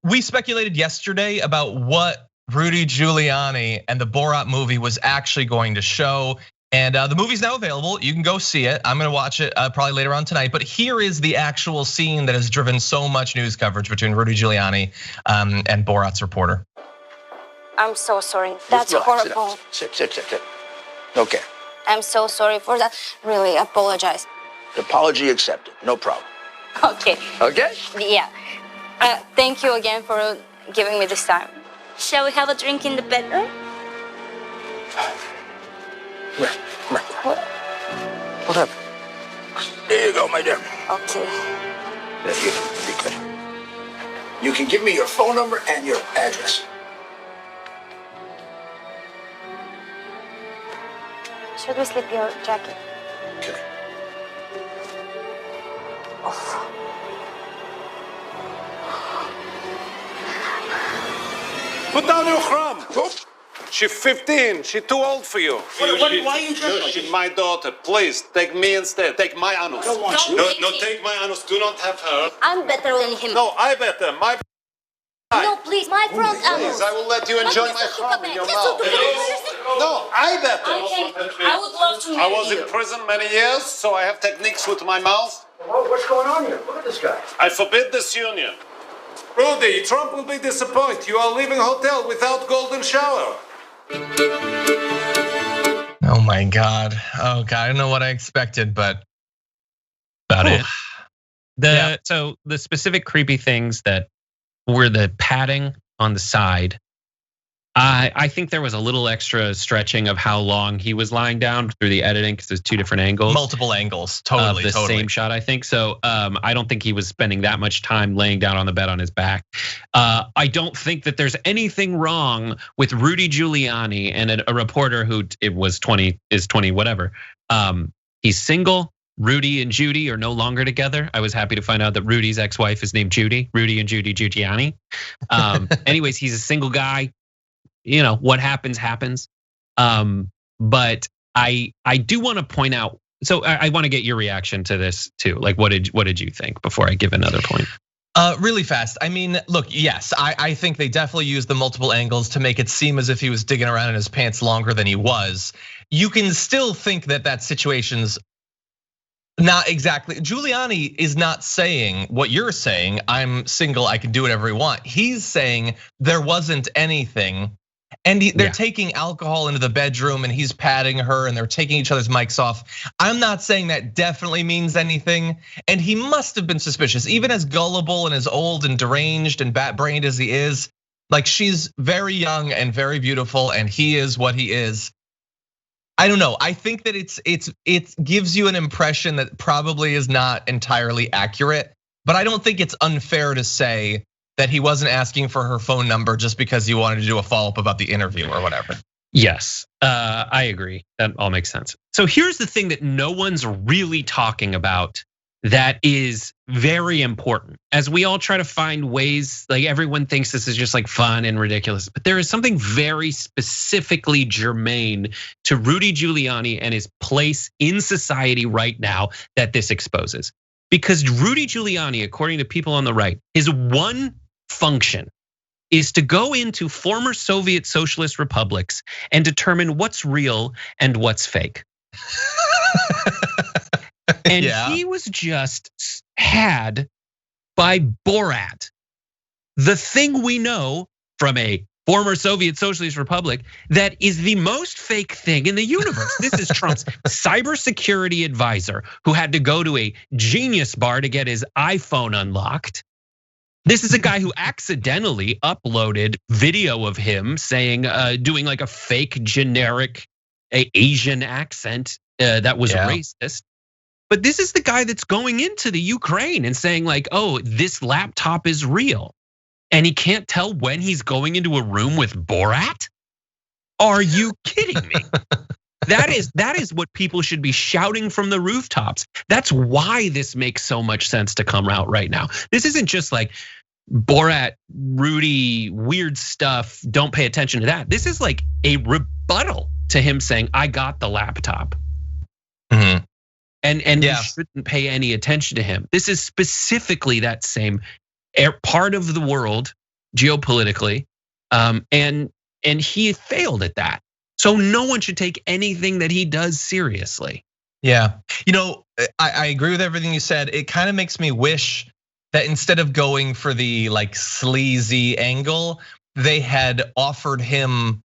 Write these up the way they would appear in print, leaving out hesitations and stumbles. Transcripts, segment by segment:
we speculated yesterday about what Rudy Giuliani and the Borat movie was actually going to show. And the movie's now available. You can go see it. I'm gonna watch it probably later on tonight. But here is the actual scene that has driven so much news coverage between Rudy Giuliani and Borat's reporter. I'm so sorry. That's horrible. Sit. Okay. I'm so sorry for that. Really apologize. Apology accepted. No problem. Okay. Okay? Yeah. Thank you again for giving me this time. Shall we have a drink in the bedroom? What happened? There you go, my dear. Okay. There you go. Be good. You can give me your phone number and your address. Should we slip your jacket? Okay. Put down your crumb. Oh. She's 15. She's too old for you. Why are you dressed like She's my daughter. Please, take me instead. Take my anus. I don't want you. No, take my anus. Do not have her. I'm better than him. No, I better. My. No, please, my front Please, I will let you enjoy my crumb in your mouth. No, I better. I would love to I was in prison many years, so I have techniques with my mouth. What's going on here? Look at this guy. I forbid this union. Rudy, Trump will be disappointed. You are leaving hotel without golden shower. Oh my God. Oh God, I don't know what I expected, but about it. So the specific creepy things that were the padding on the side. I think there was a little extra stretching of how long he was lying down through the editing because there's two different angles. Multiple angles, totally. Of the same shot, I think. So I don't think he was spending that much time laying down on the bed on his back. I don't think that there's anything wrong with Rudy Giuliani and a reporter who is 20 whatever. He's single. Rudy and Judy are no longer together. I was happy to find out that Rudy's ex-wife is named Judy. Rudy and Judy Giuliani. Anyways, he's a single guy. You know, what happens. But I do want to point out, so I want to get your reaction to this too. Like, what did you think before I give another point? Really fast. I mean, look, yes, I think they definitely used the multiple angles to make it seem as if he was digging around in his pants longer than he was. You can still think that situation's not exactly. Giuliani is not saying what you're saying. I'm single, I can do whatever I want. He's saying there wasn't anything. And they're taking alcohol into the bedroom and he's patting her and they're taking each other's mics off. I'm not saying that definitely means anything. And he must have been suspicious, even as gullible and as old and deranged and bat-brained as he is. Like, she's very young and very beautiful and he is what he is. I don't know. I think that it gives you an impression that probably is not entirely accurate, but I don't think it's unfair to say that he wasn't asking for her phone number just because he wanted to do a follow-up about the interview or whatever. Yes, I agree. That all makes sense. So here's the thing that no one's really talking about that is very important. As we all try to find ways, like everyone thinks this is just like fun and ridiculous, but there is something very specifically germane to Rudy Giuliani and his place in society right now that this exposes. Because Rudy Giuliani, according to people on the right, his one function is to go into former Soviet socialist republics and determine what's real and what's fake. And he was just had by Borat, the thing we know from a former Soviet socialist republic that is the most fake thing in the universe. This is Trump's cybersecurity advisor who had to go to a Genius bar to get his iPhone unlocked. This is a guy who accidentally uploaded video of him saying, doing like a fake generic Asian accent that was racist. But this is the guy that's going into the Ukraine and saying like, oh, this laptop is real. And he can't tell when he's going into a room with Borat? Are you kidding me? That is what people should be shouting from the rooftops. That's why this makes so much sense to come out right now. This isn't just like Borat, Rudy, weird stuff, don't pay attention to that. This is like a rebuttal to him saying, I got the laptop. Mm-hmm. And you shouldn't pay any attention to him. This is specifically that same part of the world geopolitically, and he failed at that. So no one should take anything that he does seriously. Yeah, I agree with everything you said. It kind of makes me wish that instead of going for the like sleazy angle, they had offered him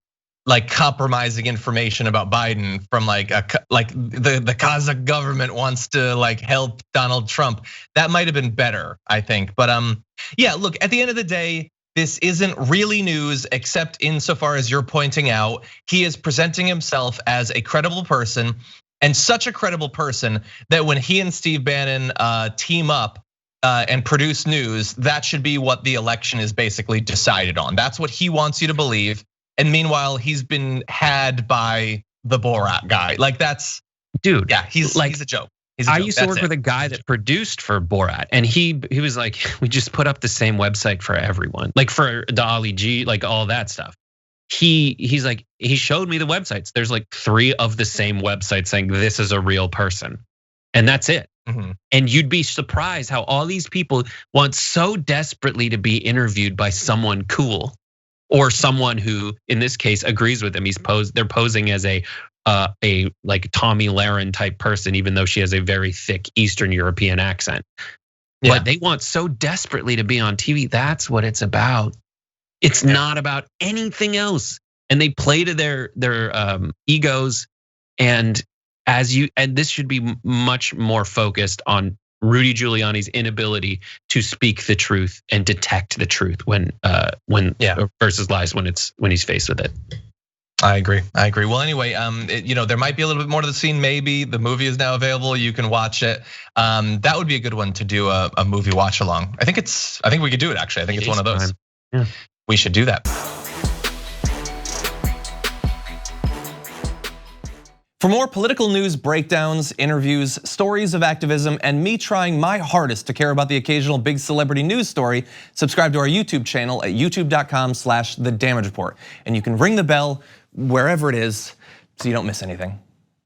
like compromising information about Biden from like the Kazakh government wants to like help Donald Trump. That might have been better, I think. But yeah, look, at the end of the day, this isn't really news, except insofar as you're pointing out, he is presenting himself as a credible person, and such a credible person that when he and Steve Bannon team up and produce news, that should be what the election is basically decided on. That's what he wants you to believe. And meanwhile, he's been had by the Borat guy. Like that's, dude. Yeah, he's a joke. I used to work with a guy that produced for Borat, and he was like, we just put up the same website for everyone, like for the Ali G, like all that stuff. He's like, he showed me the websites. There's like 3 of the same websites saying this is a real person, and that's it. And you'd be surprised how all these people want so desperately to be interviewed by someone cool, or someone who, in this case, agrees with him. They're posing as a like Tommy Lahren type person, even though she has a very thick Eastern European accent. Yeah. But they want so desperately to be on TV. That's what it's about. It's not about anything else. And they play to their egos. And this should be much more focused on Rudy Giuliani's inability to speak the truth and detect the truth when versus lies when he's faced with it. I agree. Well, anyway, there might be a little bit more to the scene. Maybe the movie is now available. You can watch it. That would be a good one to do a movie watch along. I think we could do it actually. I think it's one of those. Yeah. We should do that. For more political news breakdowns, interviews, stories of activism, and me trying my hardest to care about the occasional big celebrity news story, subscribe to our YouTube channel at youtube.com/The Damage Report. And you can ring the bell wherever it is so you don't miss anything.